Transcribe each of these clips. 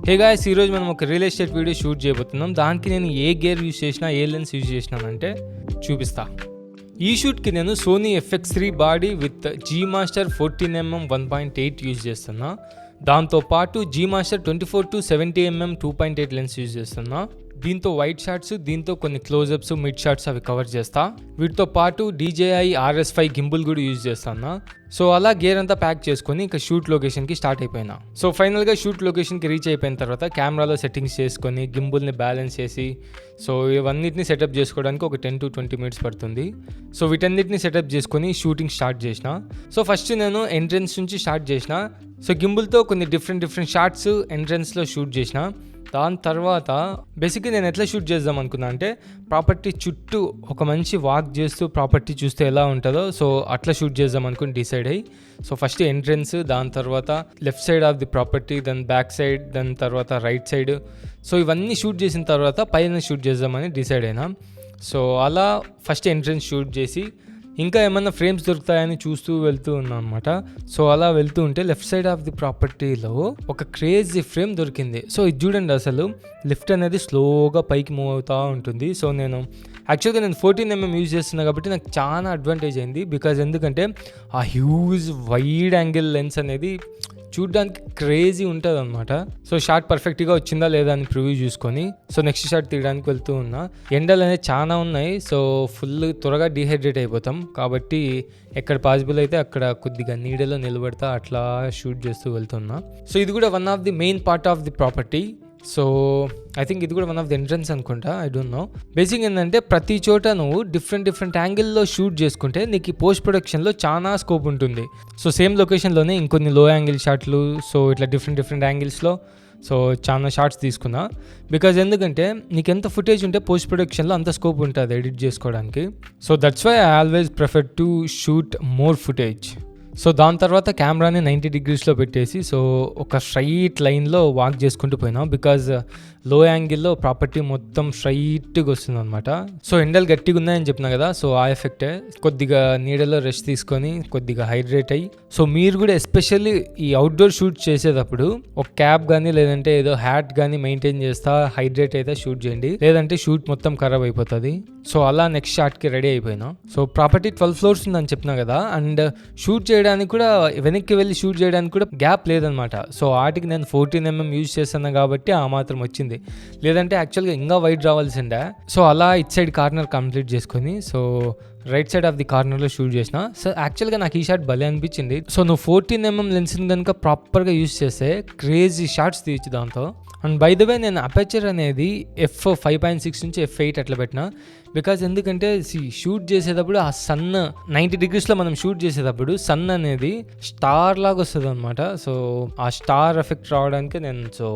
Hey guys, ఈరోజు మనం ఒక రియల్ ఎస్టేట్ వీడియో షూట్ చేయబోతున్నాం. దానికి నేను ఏ గేర్ యూజ్ చేసినా, ఏ లెన్స్ యూజ్ చేసినానంటే చూపిస్తా. ఈ షూట్కి నేను Sony FX3 body with G Master 14mm 1.8 use చేస్తున్నా. దాంతోపాటు G Master 24-70mm 2.8 lens use చేస్తున్నా. దీంతో వైట్ షాట్స్, దీంతో కొన్ని క్లోజప్స్, మిడ్ షాట్స్ అవి కవర్ చేస్తా. వీటితో పాటు DJI RS5 గింబుల్ కూడా యూజ్ చేస్తాను. సో అలా గేర్ అంతా ప్యాక్ చేసుకొని ఇంకా షూట్ లొకేషన్కి స్టార్ట్ అయిపోయినా. సో ఫైనల్గా షూట్ లొకేషన్కి రీచ్ అయిపోయిన తర్వాత కెమెరాలో సెట్టింగ్స్ చేసుకొని గింబుల్ని బ్యాలెన్స్ చేసి సో ఇవన్నిటిని సెటప్ చేసుకోవడానికి ఒక 10-20 మినిట్స్ పడుతుంది. సో వీటన్నిటిని సెటప్ చేసుకొని షూటింగ్ స్టార్ట్ చేసిన. సో ఫస్ట్ నేను ఎంట్రన్స్ నుంచి స్టార్ట్ చేసిన. సో గింబుల్తో కొన్ని డిఫరెంట్ షాట్స్ ఎంట్రన్స్లో షూట్ చేసిన. దాని తర్వాత బేసిక్గా నేను ఎట్లా షూట్ చేద్దాం అనుకున్నా అంటే ప్రాపర్టీ చుట్టూ ఒక మంచి వాక్ చేస్తూ ప్రాపర్టీ చూస్తే ఎలా ఉంటుందో సో అట్లా షూట్ చేద్దాం అనుకుని డిసైడ్ అయ్యి సో ఫస్ట్ ఎంట్రన్స్, దాని తర్వాత left side of the property, దాని బ్యాక్ సైడ్, దాని తర్వాత రైట్ సైడ్, సో ఇవన్నీ షూట్ చేసిన తర్వాత పైన షూట్ చేద్దామని డిసైడ్ అయినా. సో అలా ఫస్ట్ ఎంట్రన్స్ షూట్ చేసి ఇంకా ఏమన్నా ఫ్రేమ్స్ దొరుకుతాయని చూస్తూ వెళ్తూ ఉన్నాను అనమాట. సో అలా వెళ్తూ ఉంటే లెఫ్ట్ సైడ్ ఆఫ్ ది ప్రాపర్టీలో ఒక క్రేజీ ఫ్రేమ్ దొరికింది. సో ఇది చూడండి, అసలు లిఫ్ట్ అనేది స్లోగా పైకి మూవ్ అవుతూ ఉంటుంది. సో నేను 14mm యూజ్ చేస్తున్నా కాబట్టి నాకు చాలా అడ్వాంటేజ్ అయింది. బికాజ్ ఎందుకంటే ఆ హ్యూజ్ వైడ్ యాంగిల్ లెన్స్ అనేది చూడ్డానికి క్రేజీ ఉంటుంది అనమాట. సో షాట్ పర్ఫెక్ట్గా వచ్చిందా లేదా అని ప్రివ్యూ చూసుకొని సో నెక్స్ట్ షాట్ తీయడానికి వెళ్తూ ఉన్నా. ఎండలు అనేది చాలా ఉన్నాయి. సో ఫుల్ త్వరగా డీహైడ్రేట్ అయిపోతాం కాబట్టి ఎక్కడ పాసిబుల్ అయితే అక్కడ కొద్దిగా నీడలో నిలబడతా అట్లా షూట్ చేస్తూ వెళ్తున్నా. సో ఇది కూడా one of the main part of the property. So I think ఇది కూడా వన్ ఆఫ్ ది ఎంట్రన్స్ అనుకుంటా, ఐ డోంట్ నో. బేసిక్ ఏంటంటే ప్రతి చోట నువ్వు డిఫరెంట్ యాంగిల్లో షూట్ చేసుకుంటే నీకు ఈ పోస్ట్ ప్రొడక్షన్లో చాలా స్కోప్ ఉంటుంది. సో సేమ్ లొకేషన్లోనే ఇంకొన్ని లో యాంగిల్ షాట్లు, సో ఇట్లా డిఫరెంట్ యాంగిల్స్లో సో చాలా షార్ట్స్ తీసుకున్నా. బికాజ్ ఎందుకంటే నీకు ఎంత ఫుటేజ్ ఉంటే పోస్ట్ ప్రొడక్షన్లో అంత స్కోప్ ఉంటుంది ఎడిట్ చేసుకోవడానికి. So that's why I always prefer to shoot more footage. సో దాని తర్వాత కెమెరాని 90 degreesలో పెట్టేసి సో ఒక స్ట్రైట్ లైన్లో వాక్ చేసుకుంటూ పోయినా. బికాజ్ లో యాంగిల్లో ప్రాపర్టీ మొత్తం స్ట్రైట్గా వస్తుంది అనమాట. సో ఎండలు గట్టిగా ఉన్నాయని చెప్పినా కదా, సో ఆ ఎఫెక్టే. కొద్దిగా నీడలో రెస్ట్ తీసుకొని కొద్దిగా హైడ్రేట్ అయ్యి సో మీరు కూడా ఎస్పెషల్లీ ఈ అవుట్డోర్ షూట్ చేసేటప్పుడు ఒక క్యాప్ కానీ లేదంటే ఏదో హ్యాట్ కానీ మెయింటైన్ చేస్తా హైడ్రేట్ అయితే షూట్ చేయండి, లేదంటే షూట్ మొత్తం ఖరాబ్ అయిపోతుంది. సో అలా నెక్స్ట్ షాట్కి రెడీ అయిపోయినా. సో ప్రాపర్టీ 12 floors ఉందని చెప్పినా కదా, అండ్ షూట్ చేయడానికి కూడా వెనక్కి వెళ్ళి షూట్ చేయడానికి కూడా గ్యాప్ లేదనమాట. సో వాటికి నేను 14mm యూజ్ చేస్తాను కాబట్టి ఆ మాత్రం వచ్చింది, లేదంటే యాక్చువల్గా ఇంకా వైడ్ రావాల్సిందే. సో అలా ఇట్ సైడ్ కార్నర్ కంప్లీట్ చేసుకొని so right side of the కార్నర్లో షూట్ చేసిన. సో యాక్చువల్గా నాకు ఈ షాట్ భలే అనిపించింది. సో నువ్వు 14mm లెన్స్ని కనుక ప్రాపర్గా యూజ్ చేస్తే క్రేజీ షాట్స్ తీయచ్చు దాంతో. అండ్ బై ద వే నేను అపర్చర్ అనేది f5.6 నుంచి f8 అట్లా పెట్టిన. బికాజ్ ఎందుకంటే షూట్ చేసేటప్పుడు ఆ సన్ 90 degreesలో మనం షూట్ చేసేటప్పుడు సన్ అనేది స్టార్ లాగా వస్తుంది అనమాట. సో ఆ స్టార్ ఎఫెక్ట్ రావడానికి నేను సో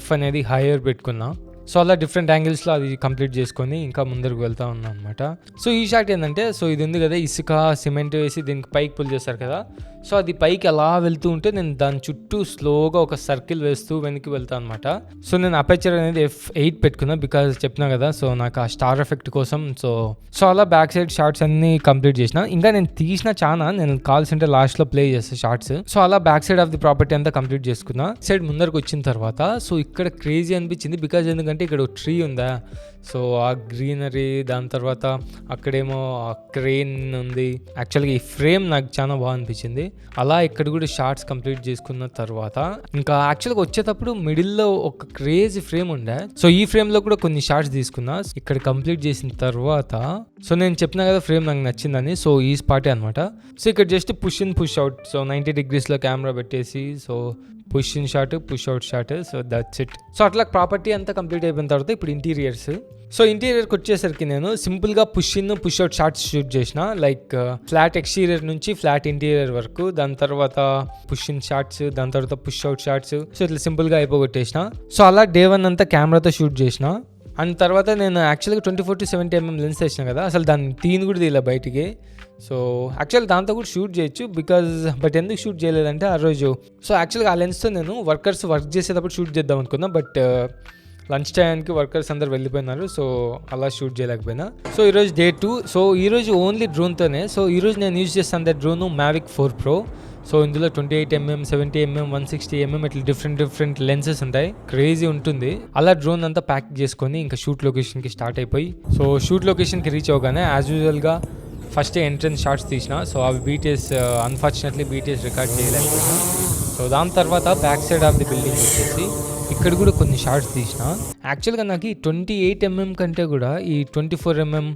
f అనేది హైయర్ పెట్టుకున్నా. సో అలా డిఫరెంట్ యాంగిల్స్లో అది కంప్లీట్ చేసుకొని ఇంకా ముందరకు వెళ్తా ఉన్నా అనమాట. సో ఈ షాట్ ఏంటంటే సో ఇది ఉంది కదా, ఇసుక సిమెంట్ వేసి దీనికి పైకి పుల్ చేస్తారు కదా. సో అది పైకి అలా వెళ్తూ ఉంటే నేను దాని చుట్టూ స్లోగా ఒక సర్కిల్ వేస్తూ వెనక్కి వెళ్తాను అనమాట. సో నేను అపర్చర్ అనేది f8 పెట్టుకున్నా బికాజ్ చెప్పినా కదా సో నాకు ఆ స్టార్ ఎఫెక్ట్ కోసం. సో అలా బ్యాక్ సైడ్ షార్ట్స్ అన్ని కంప్లీట్ చేసిన. ఇంకా నేను తీసిన చాలా, నేను కాల్సింటే లాస్ట్లో ప్లే చేస్తాను షార్ట్స్. సో అలా back side of the property అంతా కంప్లీట్ చేసుకున్నా. సైడ్ ముందరకు వచ్చిన తర్వాత సో ఇక్కడ క్రేజీ అనిపించింది. బికాజ్ ఎందుకంటే ఇక్కడ ఒక ట్రీ ఉందా, సో ఆ గ్రీనరీ, దాని తర్వాత అక్కడేమో ఆ క్రేన్ ఉంది. యాక్చువల్గా ఈ ఫ్రేమ్ నాకు చాలా బాగా అనిపించింది. అలా ఇక్కడ కూడా షార్ట్స్ కంప్లీట్ చేసుకున్న తర్వాత ఇంకా యాక్చువల్గా వచ్చేటప్పుడు మిడిల్లో ఒక క్రేజీ ఫ్రేమ్ ఉండే. సో ఈ ఫ్రేమ్లో కూడా కొన్ని షార్ట్స్ తీసుకున్నా. ఇక్కడ కంప్లీట్ చేసిన తర్వాత సో నేను చెప్పినా కదా ఫ్రేమ్ నాకు నచ్చిందని, సో ఈ స్పాటే అనమాట. సో ఇక్కడ just push in push out, so 90 degreesలో కెమెరా పెట్టేసి so push in shot, push out shot, so that's it. So అట్లా ప్రాపర్టీ అంతా కంప్లీట్ అయిపోయిన తర్వాత ఇప్పుడు ఇంటీరియర్స్. సో ఇంటీరియర్కి వచ్చేసరికి నేను సింపుల్గా push in push out shots shoot చేసిన. లైక్ ఫ్లాట్ ఎక్స్టీరియర్ నుంచి ఫ్లాట్ ఇంటీరియర్ వరకు, దాని తర్వాత పుష్ ఇన్ షాట్స్, దాని తర్వాత పుష్ అవుట్ షాట్స్. సో ఇట్లా సింపుల్గా అయిపోగొట్టేసిన. సో అలా డే 1 అంతా కెమెరాతో షూట్ చేసిన. అండ్ తర్వాత నేను యాక్చువల్గా 24-70mm లెన్స్ తెచ్చిన కదా, అసలు దాన్ని తీన్ కూడా తీయలే బయటికి. సో యాక్చువల్ దాంతో కూడా షూట్ చేయొచ్చు బట్ ఎందుకు షూట్ చేయలేదంటే ఆ రోజు సో యాక్చువల్గా ఆ లెన్స్తో నేను వర్క్ చేసేటప్పుడు షూట్ చేద్దాం అనుకున్నా. బట్ లంచ్ టైంకి వర్కర్స్ అందరు వెళ్ళిపోయినారు. సో అలా షూట్ చేయలేకపోయినా. సో ఈరోజు Day 2. సో ఈరోజు ఓన్లీ డ్రోన్తోనే. సో ఈరోజు నేను యూజ్ చేస్తాను డ్రోన్ Mavic 4 Pro. సో ఇందులో 28mm, 70mm, 160mm ఇట్లా డిఫరెంట్ లెన్సెస్ ఉంటాయి. క్రేజీ ఉంటుంది. అలా డ్రోన్ అంతా ప్యాక్ చేసుకొని ఇంకా షూట్ లొకేషన్కి స్టార్ట్ అయిపోయి, సో షూట్ లొకేషన్కి రీచ్ అవగానే యాజ్ యూజువల్గా ఫస్ట్ ఎంట్రన్స్ షాట్స్ తీసిన. సో అవి బీటీఎస్ అన్ఫార్చునేట్లీ బీటీఎస్ రికార్డ్ చేయలేకపోయినా. సో దాని తర్వాత back side of the building వచ్చేసి ఇక్కడ కూడా కొన్ని షార్ట్స్ తీసిన. యాక్చువల్గా నాకు ఈ 28mm కంటే కూడా ఈ 24mm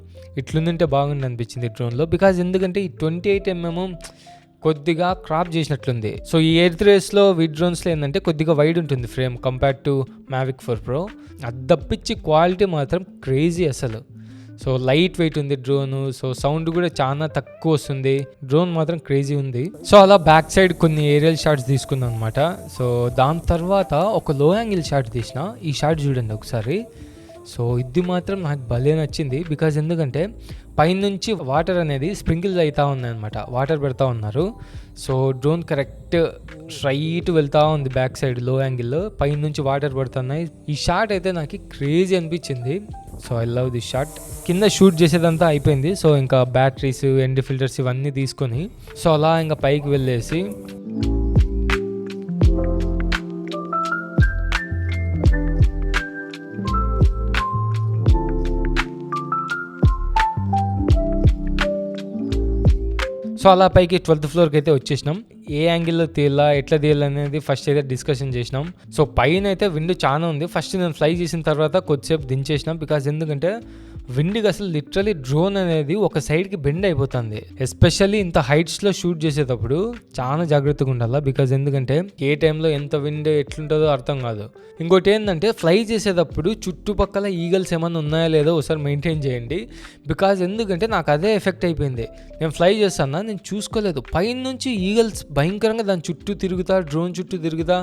ఇట్లుందంటే బాగుంది అనిపించింది డ్రోన్లో. బికాజ్ ఎందుకంటే ఈ 28mm కొద్దిగా క్రాప్ చేసినట్లుంది. సో ఈ ఎయిర్ రేస్లో విడ్ డ్రోన్స్లో ఏంటంటే కొద్దిగా వైడ్ ఉంటుంది frame compare to Mavic 4 Pro. అది తప్పించి క్వాలిటీ మాత్రం క్రేజీ అసలు. సో లైట్ వెయిట్ ఉంది డ్రోను. సో సౌండ్ కూడా చాలా తక్కువ వస్తుంది. డ్రోన్ మాత్రం క్రేజీ ఉంది. సో అలా బ్యాక్ సైడ్ కొన్ని ఏరియల్ షాట్స్ తీసుకున్నాను అనమాట. సో దాని తర్వాత ఒక లో యాంగిల్ షాట్ తీసిన. ఈ షాట్ చూడండి ఒకసారి. సో ఇది మాత్రం నాకు భలే నచ్చింది. బికాజ్ ఎందుకంటే పైనుంచి వాటర్ అనేది స్ప్రింకిల్స్ అవుతూ ఉన్నాయి అనమాట. వాటర్ పెడతా ఉన్నారు. సో డ్రోన్ కరెక్ట్ స్ట్రైట్ వెళ్తూ ఉంది బ్యాక్ సైడ్ లో యాంగిల్లో. పైనుంచి వాటర్ పడుతున్నాయి. ఈ షాట్ అయితే నాకు క్రేజీ అనిపించింది. So I love this shot. కింద షూట్ చేసేదంతా అయిపోయింది. సో ఇంకా బ్యాటరీస్, ఎండ్ ఫిల్టర్స్ ఇవన్నీ తీసుకొని సో అలా ఇంకా పైకి వెళ్ళేసి సో అలా పైకి 12th ఫ్లోర్కి అయితే వచ్చేసినాం. ఏ యాంగిల్లో తీయాలా, ఎట్లా తీయాలనేది ఫస్ట్ అయితే డిస్కషన్ చేసినాం. సో పైన అయితే విండ్ చాలా ఉంది. ఫస్ట్ నేను ఫ్లై చేసిన తర్వాత కొద్దిసేపు దించేసినాం. బికాజ్ ఎందుకంటే విండ్కి అసలు లిటరలీ డ్రోన్ అనేది ఒక సైడ్కి బెండ్ అయిపోతుంది. ఎస్పెషల్లీ ఇంత హైట్స్లో షూట్ చేసేటప్పుడు చాలా జాగ్రత్తగా ఉండాలి. బికాజ్ ఎందుకంటే ఏ టైంలో ఎంత విండ్ ఎట్లుంటుందో అర్థం కాదు. ఇంకోటి ఏంటంటే ఫ్లై చేసేటప్పుడు చుట్టుపక్కల ఈగల్స్ ఏమైనా ఉన్నాయో లేదో ఒకసారి మెయింటైన్ చేయండి. బికాజ్ ఎందుకంటే నాకు అదే ఎఫెక్ట్ అయిపోయింది. నేను ఫ్లై చేస్తాను, నేను చూసుకోలేదు. పైనుంచి ఈగల్స్ భయంకరంగా దాని చుట్టూ తిరుగుతా, డ్రోన్ చుట్టూ తిరుగుతా,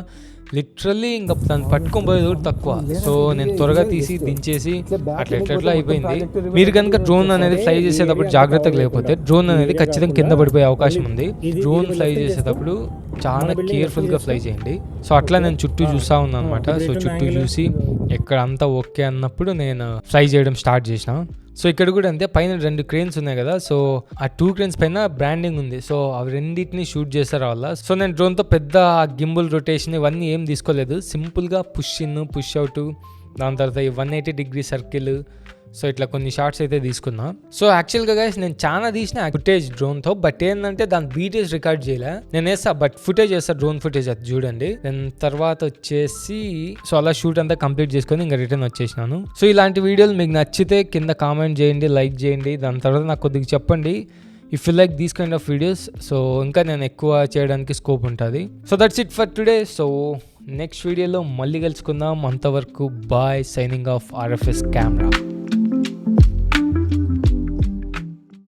లిటరల్లీ ఇంకా దాన్ని పట్టుకొని పోయేది కూడా తక్కువ. సో నేను త్వరగా తీసి దించేసి అట్లా అయిపోయింది. మీరు కనుక డ్రోన్ అనేది ఫ్లై చేసేటప్పుడు జాగ్రత్తగా లేకపోతే డ్రోన్ అనేది ఖచ్చితంగా కింద పడిపోయే అవకాశం ఉంది. డ్రోన్ ఫ్లై చేసేటప్పుడు చాలా కేర్ఫుల్గా ఫ్లై చేయండి. సో అట్లా నేను చుట్టూ చూస్తూ ఉన్నాను అనమాట. సో చుట్టూ చూసి ఎక్కడ అంతా ఓకే అన్నప్పుడు నేను ఫ్లై చేయడం స్టార్ట్ చేసిన. సో ఇక్కడ కూడా అంతే, పైన 2 క్రేన్స్ ఉన్నాయి కదా. సో ఆ 2 క్రేన్స్ పైన బ్రాండింగ్ ఉంది. సో అవి రెండింటిని షూట్ చేస్తారు వాళ్ళ. సో నేను డ్రోన్తో పెద్ద గింబుల్ రొటేషన్ ఇవన్నీ ఏం తీసుకోలేదు. సింపుల్గా పుష్ ఇన్, పుష్ అవుట్, దాని తర్వాత 180 డిగ్రీ సర్కిల్. సో ఇట్లా కొన్ని షార్ట్స్ అయితే తీసుకున్నా. సో యాక్చువల్గా గైస్ నేను చాలా తీసిన ఫుటేజ్ డ్రోన్తో. బట్ ఏంటంటే దాని బీటేజ్ రికార్డ్ చేయలే. నేను వేస్తా, బట్ ఫుటేజ్ వేస్తా, డ్రోన్ ఫుటేజ్ అది చూడండి. దాని తర్వాత వచ్చేసి సో అలా షూట్ అంతా కంప్లీట్ చేసుకొని ఇంకా రిటర్న్ వచ్చేసినాను. సో ఇలాంటి వీడియోలు మీకు నచ్చితే కింద కామెంట్ చేయండి, లైక్ చేయండి. దాని తర్వాత నాకు కొద్దిగా చెప్పండి if you like these kind of videos. So ఇంకా నేను ఎక్కువ చేయడానికి స్కోప్ ఉంటుంది. So that's it for today. So next వీడియోలో మళ్ళీ కలుసుకుందాం. అంతవరకు bye. Signing off RFS camera.